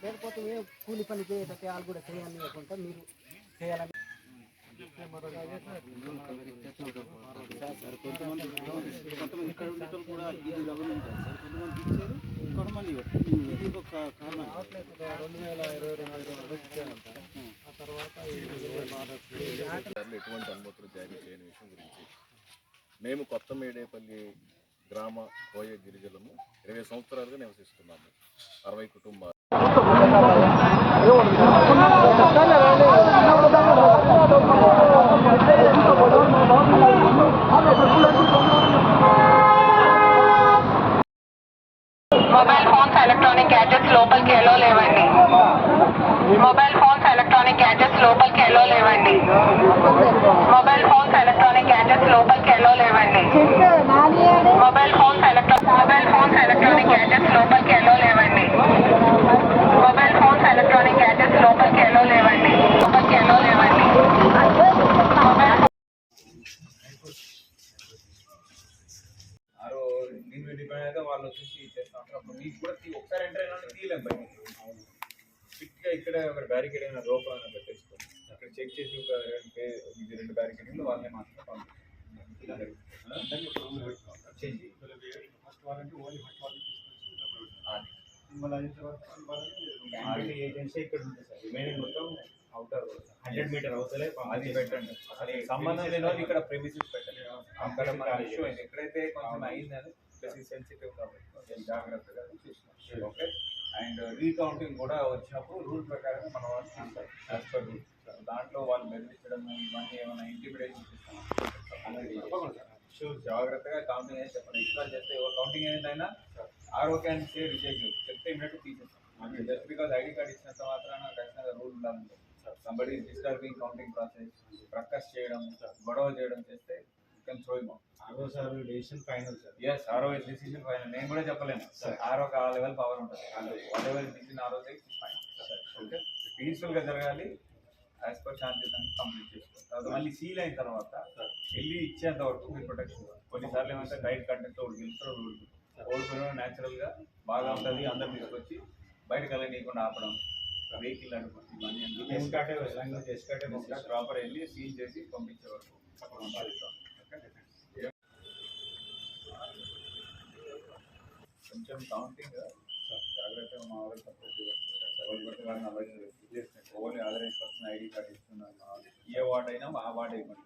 లేకపోతే ఏ కూలి పని చేయటట్టు వాళ్ళు కూడా చేయనివ్వకుండా మీరు చేయాలని కొంతమంది ఇక్కడ ఉండేటోళ్ళు కూడా ఇది గవర్నమెంట్ సార్, కొంతమంది ఇచ్చారు, కొంతమంది ఇది ఒక కారణం. 2022 ఆ తర్వాత ఎటువంటి అనుమతులు జారీ చేయని విషయం గురించి మేము కొత్త మేడేపల్లి గ్రామ కోయ గిరిజనులను 20 సంవత్సరాలుగా నివసిస్తున్నాము. 60 కుటుంబాలు. మొబైల్ ఫోన్స్ ఎలక్ట్రానిక్ గ్యాడ్జెట్స్ లోపలికి ఎలో లేవండి. మొబైల్ ఫోన్స్ ఎలక్ట్రానిక్ గ్యాడ్జెట్స్ లోపలికి ఎలో లేవండి. మొబైల్ ఫోన్స్ ఎలక్ట్రానిక్ గ్యాడ్జెట్స్ లోపలికి ఎలో లేవండి. మొబైల్ ఫోన్స్ ఎలక్ట్రానిక్ గ్యాడ్జెట్స్ లోపలికి ఎలో లేవండి. మొబైల్ ఫోన్స్ ఎలక్ట్రానిక్ గ్యాడ్జెట్స్ లోపలికి ఎలో లేవండి. లోపలికి ఎలో లేవండి. వాళ్ళు వచ్చేసి చేస్తా ఉంటారు. అప్పుడు మీకు కూడా ఒకసారి ఎంటర్ అయినా తీయలేం బయట. స్ట్రిక్ట్గా ఇక్కడ ఒక బ్యారికేడ్ అయినా రోప్ అయినా పెట్టేసుకోండి. అక్కడ చెక్ చేసి ఒక 2 బ్యారికేడ్లు వాళ్ళే మాత్రం పంపిస్తారు. ఏజెన్సీ ఇక్కడ ఉంది సార్. రిమైనింగ్ మొత్తం అవుటర్ 100 మీటర్ అవుతలే అది పెట్టండి. అసలు సంబంధం లేని వాళ్ళు ఇక్కడ ప్రెమిసెస్ పెట్టండి. అక్కడ మన ఇష్యూ అయింది. ఎక్కడైతే కొంచెం అయిందని సెన్సిటివ్ కాబట్టి కొంచెం జాగ్రత్తగా చూస్తున్నాం. ఓకే. అండ్ రీకౌంటింగ్ కూడా వచ్చినప్పుడు రూల్ ప్రకారం మన వాళ్ళు చేస్తారు. As per rule. దాంట్లో వాళ్ళు బెదిరించడం ఇవన్నీ ఏమైనా ఇంటిమిడేషన్ చేస్తాం. జాగ్రత్తగా కౌంటింగ్ అయితే చెప్పండి. ఇన్స్టాల్ చేస్తే కౌంటింగ్ ఏంటైనా ఆరోగ్యాన్ని సే రిజెక్ట్ చెప్తే ఇమీడియట్ తీసేస్తాం. జస్ట్ బికాజ్ ఐడి కార్డ్ ఇచ్చినంత మాత్రాన ఖచ్చితంగా రూల్ ఉండాలి. సంబడి డిస్టర్బింగ్ కౌంటింగ్ ప్రాసెస్, ప్రకస్ చేయడం, గొడవ చేయడం చేస్తే can throw him out. Decision final sir. Yes, RO decision final. నేను కూడా చెప్పలేను సార్. ఆరో ఆ లెవెల్ పవర్ ఉంటుంది. Whatever decision RO final. Okay. పీస్ఫుల్గా జరగాలి. యాజ్ పర్ శాంతియుతంగా కంప్లీట్ చేసుకోవాలి. తర్వాత మళ్ళీ సీల్ అయిన తర్వాత వెళ్ళి ఇచ్చేంత వరకు మీరు ప్రొటెక్షన్ ఇవ్వాలి. కొన్నిసార్లు ఏమంటే రైట్ కంటెంట్ గెలుస్తారో ఓడిపోయిన న్యాచురల్గా బాగా ఉంటుంది. అందరు తీసుకొచ్చి బయటకు వెళ్ళనీయకుండా ఆపడం, వెహికల్ అడుగుతుంది, ఇవన్నీ ప్రాపర్ వెళ్ళి సీల్ చేసి పంపించే వరకు కొంచెం కౌంటింగ్ జాగ్రత్తగా మా వాళ్ళు సపోర్ట్ ఇవ్వండి. వాళ్ళని అవాయిడ్ చేసి only authorise person ID card ఇస్తున్నాను. ఏ వార్డ్ అయినా ఆ వార్డ్ ఇవ్వండి.